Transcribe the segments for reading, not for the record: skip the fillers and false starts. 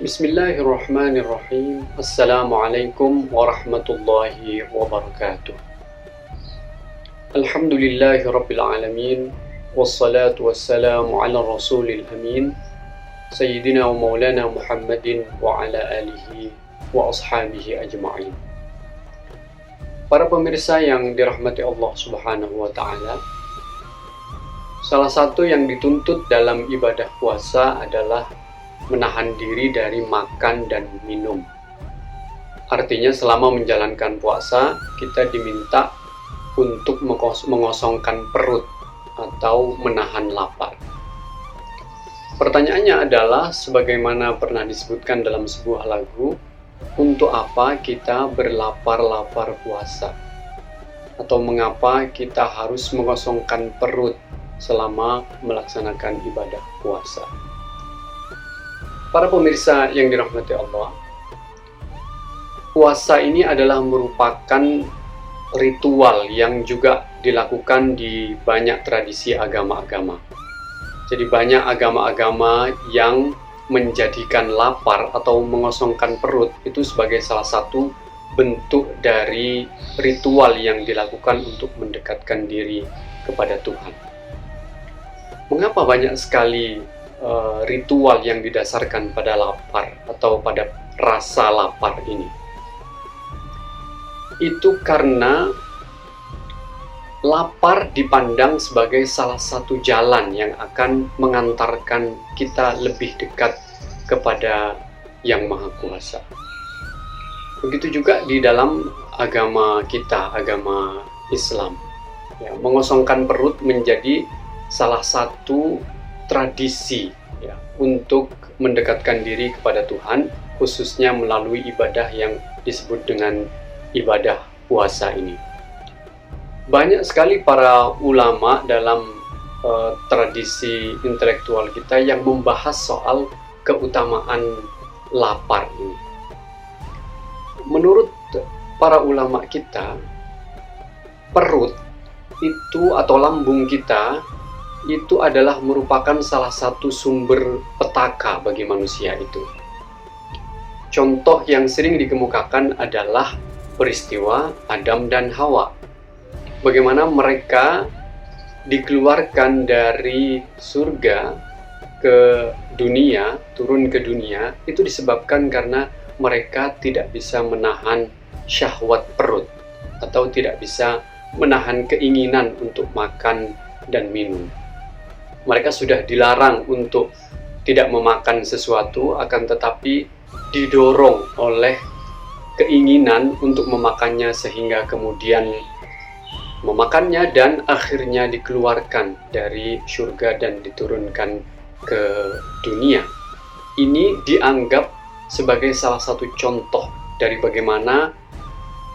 Bismillahirrahmanirrahim. Assalamualaikum warahmatullahi wabarakatuh. Alhamdulillahi rabbil alamin. Wassalatu wassalamu ala rasulil amin. Sayyidina wa maulana Muhammadin wa ala alihi wa ashabihi ajma'in. Para pemirsa yang dirahmati Allah subhanahu wa ta'ala, salah satu yang dituntut dalam ibadah puasa adalah menahan diri dari makan dan minum. Artinya selama menjalankan puasa, kita diminta untuk mengosongkan perut atau menahan lapar. Pertanyaannya adalah, sebagaimana pernah disebutkan dalam sebuah lagu, untuk apa kita berlapar-lapar puasa? Atau mengapa kita harus mengosongkan perut selama melaksanakan ibadah puasa? Para pemirsa yang dirahmati Allah, puasa ini adalah merupakan ritual yang juga dilakukan di banyak tradisi agama-agama. Jadi banyak agama-agama yang menjadikan lapar atau mengosongkan perut itu sebagai salah satu bentuk dari ritual yang dilakukan untuk mendekatkan diri kepada Tuhan. Mengapa banyak sekali ritual yang didasarkan pada lapar atau pada rasa lapar ini? Itu karena lapar dipandang sebagai salah satu jalan yang akan mengantarkan kita lebih dekat kepada Yang Maha Kuasa. Begitu juga di dalam agama kita, agama Islam. Ya, mengosongkan perut menjadi salah satu tradisi ya, untuk mendekatkan diri kepada Tuhan, khususnya melalui ibadah yang disebut dengan ibadah puasa ini. Banyak sekali para ulama dalam tradisi intelektual kita yang membahas soal keutamaan lapar ini. Menurut para ulama kita, perut itu atau lambung kita itu adalah merupakan salah satu sumber petaka bagi manusia itu. Contoh yang sering dikemukakan adalah peristiwa Adam dan Hawa. Bagaimana mereka dikeluarkan dari surga ke dunia, turun ke dunia, itu disebabkan karena mereka tidak bisa menahan syahwat perut atau tidak bisa menahan keinginan untuk makan dan minum. Mereka sudah dilarang untuk tidak memakan sesuatu, akan tetapi didorong oleh keinginan untuk memakannya sehingga kemudian memakannya dan akhirnya dikeluarkan dari surga dan diturunkan ke dunia. Ini dianggap sebagai salah satu contoh dari bagaimana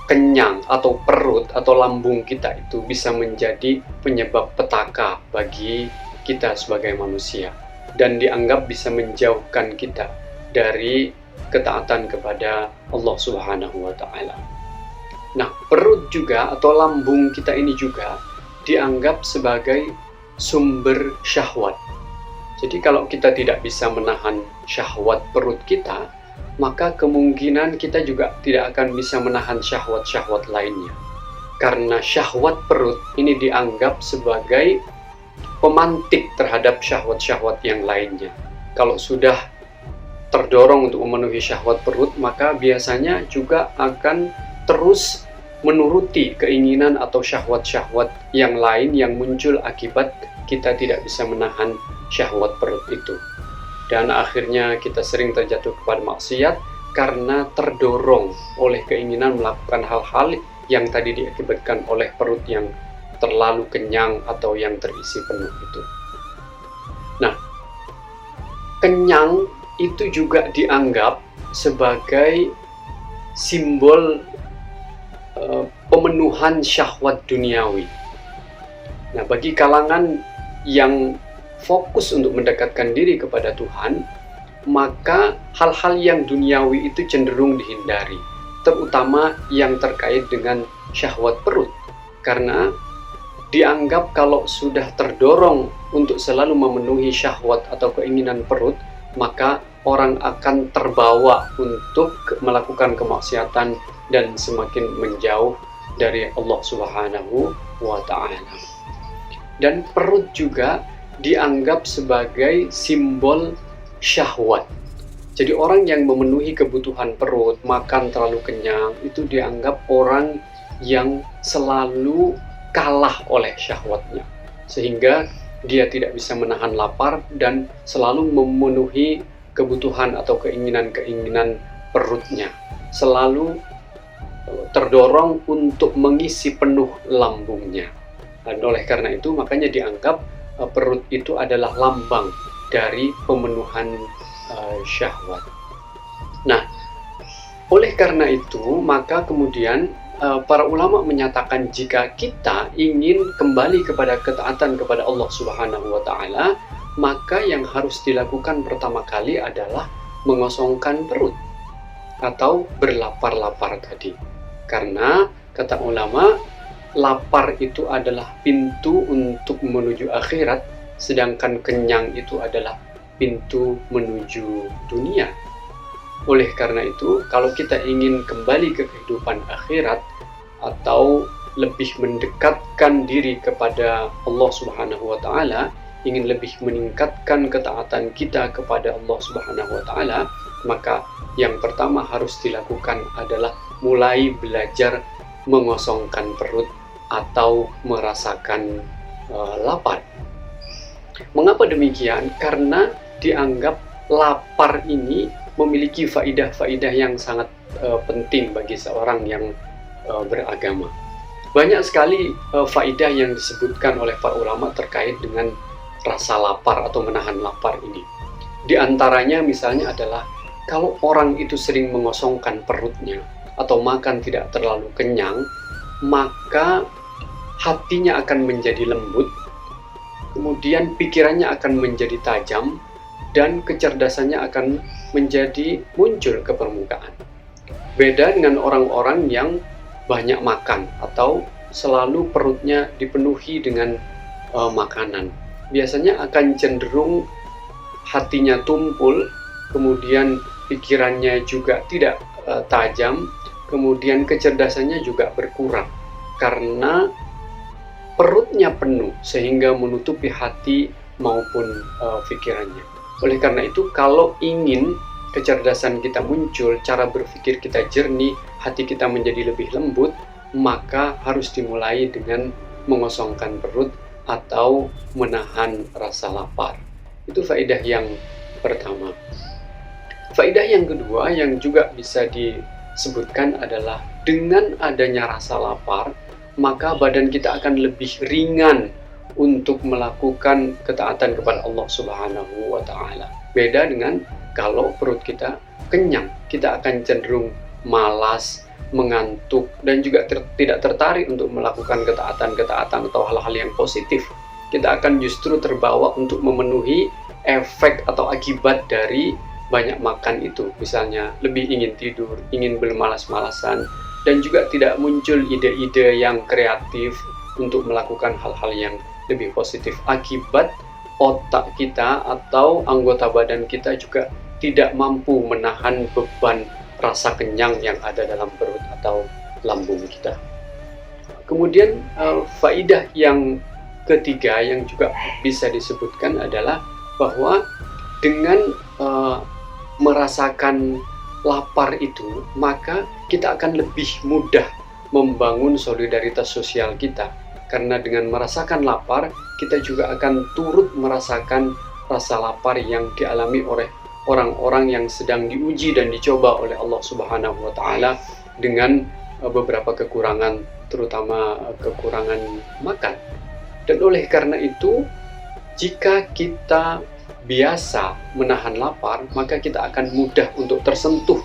kenyang atau perut atau lambung kita itu bisa menjadi penyebab petaka bagi kita sebagai manusia dan dianggap bisa menjauhkan kita dari ketaatan kepada Allah Subhanahu wa Ta'ala. Nah, perut juga atau lambung kita ini juga dianggap sebagai sumber syahwat. Jadi kalau kita tidak bisa menahan syahwat perut kita, maka kemungkinan kita juga tidak akan bisa menahan syahwat-syahwat lainnya. Karena syahwat perut ini dianggap sebagai pemantik terhadap syahwat-syahwat yang lainnya. Kalau sudah terdorong untuk memenuhi syahwat perut, maka biasanya juga akan terus menuruti keinginan atau syahwat-syahwat yang lain yang muncul akibat kita tidak bisa menahan syahwat perut itu. Dan akhirnya kita sering terjatuh kepada maksiat karena terdorong oleh keinginan melakukan hal-hal yang tadi diakibatkan oleh perut yang terlalu kenyang atau yang terisi penuh itu. Nah, kenyang itu juga dianggap sebagai simbol pemenuhan syahwat duniawi. Nah, bagi kalangan yang fokus untuk mendekatkan diri kepada Tuhan, maka hal-hal yang duniawi itu cenderung dihindari, terutama yang terkait dengan syahwat perut, karena dianggap kalau sudah terdorong untuk selalu memenuhi syahwat atau keinginan perut, maka orang akan terbawa untuk melakukan kemaksiatan dan semakin menjauh dari Allah Subhanahu wa Ta'ala. Dan perut juga dianggap sebagai simbol syahwat. Jadi orang yang memenuhi kebutuhan perut, makan terlalu kenyang, itu dianggap orang yang selalu kalah oleh syahwatnya. Sehingga dia tidak bisa menahan lapar dan selalu memenuhi kebutuhan atau keinginan-keinginan perutnya. Selalu terdorong untuk mengisi penuh lambungnya. Dan oleh karena itu makanya dianggap perut itu adalah lambang dari pemenuhan syahwat. Nah, oleh karena itu maka kemudian para ulama menyatakan jika kita ingin kembali kepada ketaatan kepada Allah Subhanahu wa Ta'ala, maka yang harus dilakukan pertama kali adalah mengosongkan perut atau berlapar-lapar tadi. Karena kata ulama, lapar itu adalah pintu untuk menuju akhirat, sedangkan kenyang itu adalah pintu menuju dunia. Oleh karena itu, kalau kita ingin kembali ke kehidupan akhirat atau lebih mendekatkan diri kepada Allah Subhanahu wa Ta'ala, ingin lebih meningkatkan ketaatan kita kepada Allah Subhanahu wa Ta'ala, maka yang pertama harus dilakukan adalah mulai belajar mengosongkan perut atau merasakan lapar. Mengapa demikian? Karena dianggap lapar ini memiliki faidah-faidah yang sangat penting bagi seorang yang beragama. Banyak sekali faidah yang disebutkan oleh para ulama terkait dengan rasa lapar atau menahan lapar ini. Di antaranya misalnya adalah kalau orang itu sering mengosongkan perutnya atau makan tidak terlalu kenyang, maka hatinya akan menjadi lembut, kemudian pikirannya akan menjadi tajam, dan kecerdasannya akan menjadi muncul ke permukaan. Beda dengan orang-orang yang banyak makan atau selalu perutnya dipenuhi dengan makanan. Biasanya akan cenderung hatinya tumpul, kemudian pikirannya juga tidak tajam, kemudian kecerdasannya juga berkurang karena perutnya penuh sehingga menutupi hati maupun pikirannya. Oleh karena itu, kalau ingin kecerdasan kita muncul, cara berpikir kita jernih, hati kita menjadi lebih lembut, maka harus dimulai dengan mengosongkan perut atau menahan rasa lapar. Itu faedah yang pertama. Faedah yang kedua yang juga bisa disebutkan adalah dengan adanya rasa lapar, maka badan kita akan lebih ringan untuk melakukan ketaatan kepada Allah Subhanahu wa Ta'ala. Beda dengan kalau perut kita kenyang, kita akan cenderung malas, mengantuk, dan juga tidak tertarik untuk melakukan ketaatan-ketaatan atau hal-hal yang positif. Kita akan justru terbawa untuk memenuhi efek atau akibat dari banyak makan itu. Misalnya lebih ingin tidur, ingin bermalas-malasan, dan juga tidak muncul ide-ide yang kreatif untuk melakukan hal-hal yang lebih positif. Akibat otak kita atau anggota badan kita juga tidak mampu menahan beban rasa kenyang yang ada dalam perut atau lambung kita. Kemudian faidah yang ketiga yang juga bisa disebutkan adalah bahwa dengan merasakan lapar itu, maka kita akan lebih mudah membangun solidaritas sosial kita. Karena dengan merasakan lapar, kita juga akan turut merasakan rasa lapar yang dialami oleh orang-orang yang sedang diuji dan dicoba oleh Allah Subhanahu wa Ta'ala dengan beberapa kekurangan, terutama kekurangan makan. Dan oleh karena itu, jika kita biasa menahan lapar, maka kita akan mudah untuk tersentuh,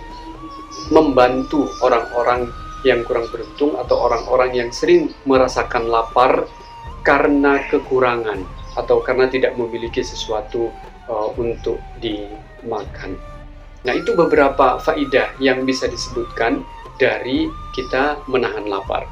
membantu orang-orang yang kurang beruntung atau orang-orang yang sering merasakan lapar karena kekurangan atau karena tidak memiliki sesuatu untuk dimakan. Nah, itu beberapa faidah yang bisa disebutkan dari kita menahan lapar.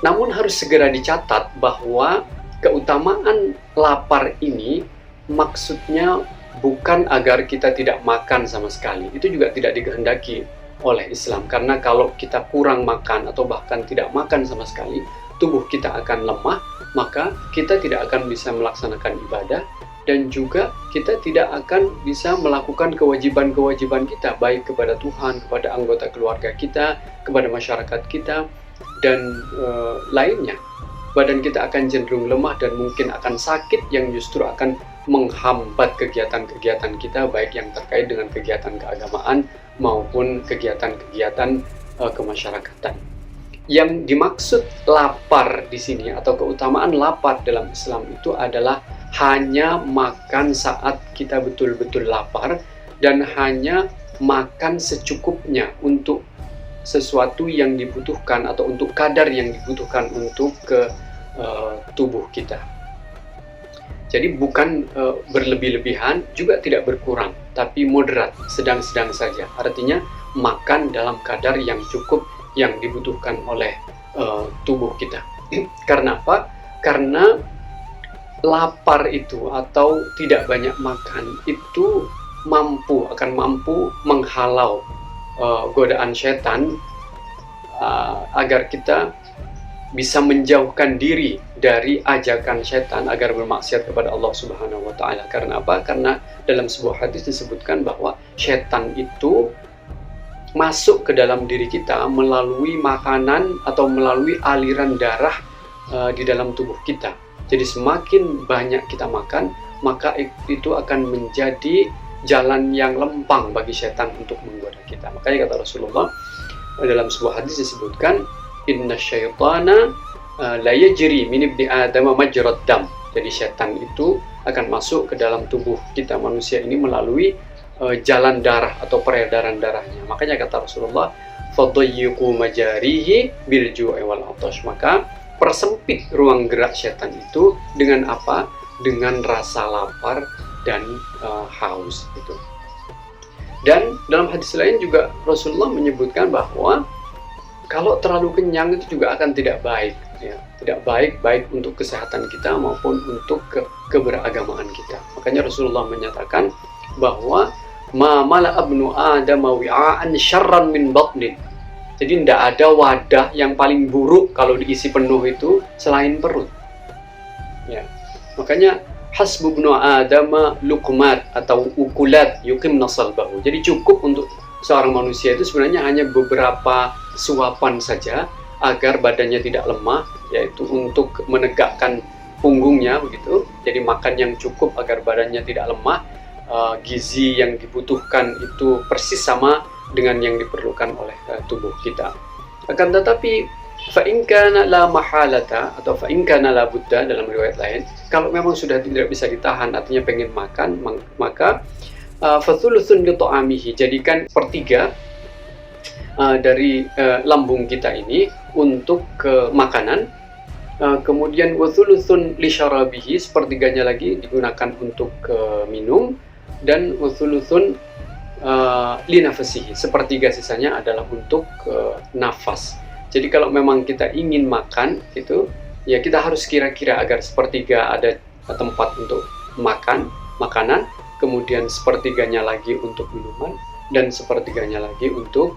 Namun harus segera dicatat bahwa keutamaan lapar ini maksudnya bukan agar kita tidak makan sama sekali. Itu juga tidak dikehendaki oleh Islam, karena kalau kita kurang makan atau bahkan tidak makan sama sekali, tubuh kita akan lemah, maka kita tidak akan bisa melaksanakan ibadah, dan juga kita tidak akan bisa melakukan kewajiban-kewajiban kita, baik kepada Tuhan, kepada anggota keluarga kita, kepada masyarakat kita, dan lainnya. Badan kita akan cenderung lemah dan mungkin akan sakit, yang justru akan menghambat kegiatan-kegiatan kita, baik yang terkait dengan kegiatan keagamaan maupun kegiatan-kegiatan kemasyarakatan. Yang dimaksud lapar di sini atau keutamaan lapar dalam Islam itu adalah hanya makan saat kita betul-betul lapar dan hanya makan secukupnya untuk sesuatu yang dibutuhkan atau untuk kadar yang dibutuhkan untuk ke tubuh kita. Jadi bukan berlebih-lebihan, juga tidak berkurang, tapi moderat, sedang-sedang saja. Artinya makan dalam kadar yang cukup yang dibutuhkan oleh tubuh kita. Karena apa? Karena lapar itu atau tidak banyak makan itu akan mampu menghalau godaan setan agar kita bisa menjauhkan diri dari ajakan setan agar bermaksiat kepada Allah Subhanahu wa taala. Karena apa? Karena dalam sebuah hadis disebutkan bahwa setan itu masuk ke dalam diri kita melalui makanan atau melalui aliran darah di dalam tubuh kita. Jadi semakin banyak kita makan, maka itu akan menjadi jalan yang lempang bagi setan untuk menggoda kita. Makanya kata Rasulullah dalam sebuah hadis disebutkan, inna syaitana la yajri min ibni adam majrad dam. Jadi setan itu akan masuk ke dalam tubuh kita manusia ini melalui jalan darah atau peredaran darahnya. Makanya kata Rasulullah, fadayyiqu majarihi bil ju'i wal 'atash. Maka persempit ruang gerak setan itu dengan apa? Dengan rasa lapar dan haus itu. Dan dalam hadis lain juga Rasulullah menyebutkan bahwa kalau terlalu kenyang itu juga akan tidak baik, ya. Tidak baik untuk kesehatan kita maupun untuk keberagamaan kita. Makanya Rasulullah menyatakan bahwa ma mala'a ibnu adam wi'an syarran min batnin. Jadi tidak ada wadah yang paling buruk kalau diisi penuh itu selain perut. Ya. Makanya hasbu ibnu adam luqmat atau ukulat yuqimna salbahu. Jadi cukup untuk seorang manusia itu sebenarnya hanya beberapa suapan saja agar badannya tidak lemah, yaitu untuk menegakkan punggungnya begitu. Jadi makan yang cukup agar badannya tidak lemah. Gizi yang dibutuhkan itu persis sama dengan yang diperlukan oleh tubuh kita. Akan tetapi fa in kana la mahalata atau fa in kana la budda dalam riwayat lain, kalau memang sudah tidak bisa ditahan, artinya pengen makan, maka fathuluthun li ta'amihi, jadikan sepertiga dari lambung kita ini untuk makanan. Kemudian wathuluthun li syarabihi, sepertiganya lagi digunakan untuk minum, dan wathuluthun li nafasihi, sepertiga sisanya adalah untuk nafas. Jadi kalau memang kita ingin makan itu, ya kita harus kira-kira agar sepertiga ada tempat untuk makanan, kemudian sepertiganya lagi untuk minuman, dan sepertiganya lagi untuk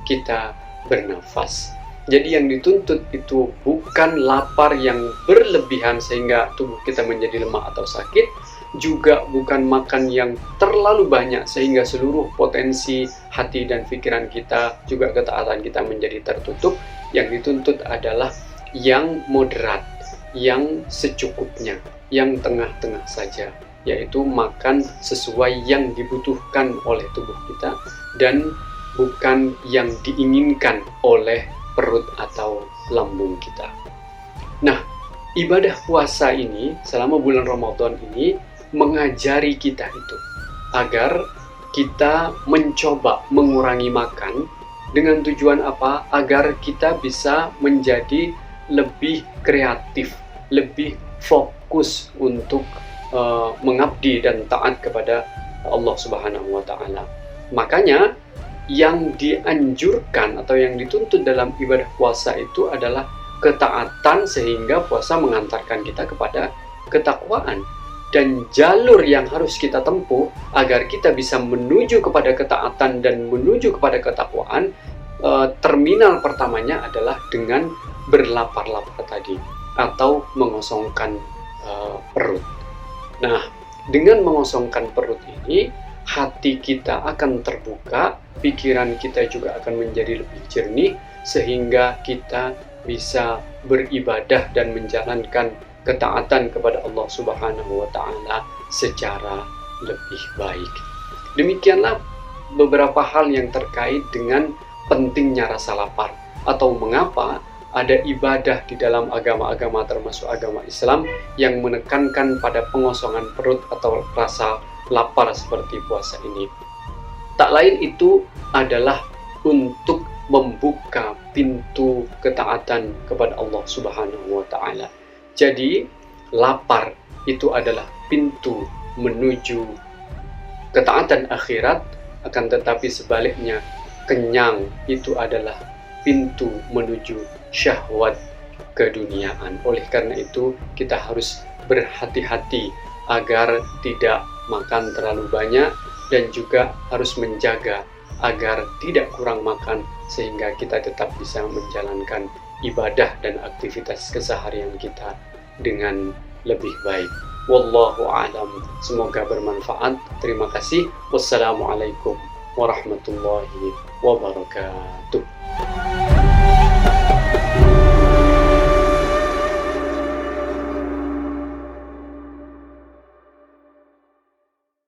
kita bernafas. Jadi yang dituntut itu bukan lapar yang berlebihan sehingga tubuh kita menjadi lemah atau sakit, juga bukan makan yang terlalu banyak sehingga seluruh potensi hati dan pikiran kita, juga ketaatan kita menjadi tertutup. Yang dituntut adalah yang moderat, yang secukupnya, yang tengah-tengah saja, yaitu makan sesuai yang dibutuhkan oleh tubuh kita dan bukan yang diinginkan oleh perut atau lambung kita. Nah, ibadah puasa ini selama bulan Ramadan ini mengajari kita itu agar kita mencoba mengurangi makan dengan tujuan apa? Agar kita bisa menjadi lebih kreatif, lebih fokus untuk mengabdi dan taat kepada Allah Subhanahu wa taala. Makanya yang dianjurkan atau yang dituntut dalam ibadah puasa itu adalah ketaatan, sehingga puasa mengantarkan kita kepada ketakwaan. dan jalur yang harus kita tempuh agar kita bisa menuju kepada ketaatan dan menuju kepada ketakwaan. Terminal pertamanya adalah dengan berlapar-lapar tadi, atau mengosongkan perut. Nah, dengan mengosongkan perut ini, hati kita akan terbuka, pikiran kita juga akan menjadi lebih jernih, sehingga kita bisa beribadah dan menjalankan ketaatan kepada Allah Subhanahu wa Ta'ala secara lebih baik. Demikianlah beberapa hal yang terkait dengan pentingnya rasa lapar, atau mengapa ada ibadah di dalam agama-agama termasuk agama Islam yang menekankan pada pengosongan perut atau rasa lapar seperti puasa ini. Tak lain itu adalah untuk membuka pintu ketaatan kepada Allah Subhanahu wa Ta'ala. Jadi, lapar itu adalah pintu menuju ketaatan akhirat, akan tetapi sebaliknya, kenyang itu adalah pintu menuju syahwat keduniaan. Oleh karena itu, kita harus berhati-hati agar tidak makan terlalu banyak, dan juga harus menjaga agar tidak kurang makan, sehingga kita tetap bisa menjalankan ibadah dan aktivitas keseharian kita dengan lebih baik. Wallahu a'lam. Semoga bermanfaat. Terima kasih. Wassalamualaikum warahmatullahi wabarakatuh.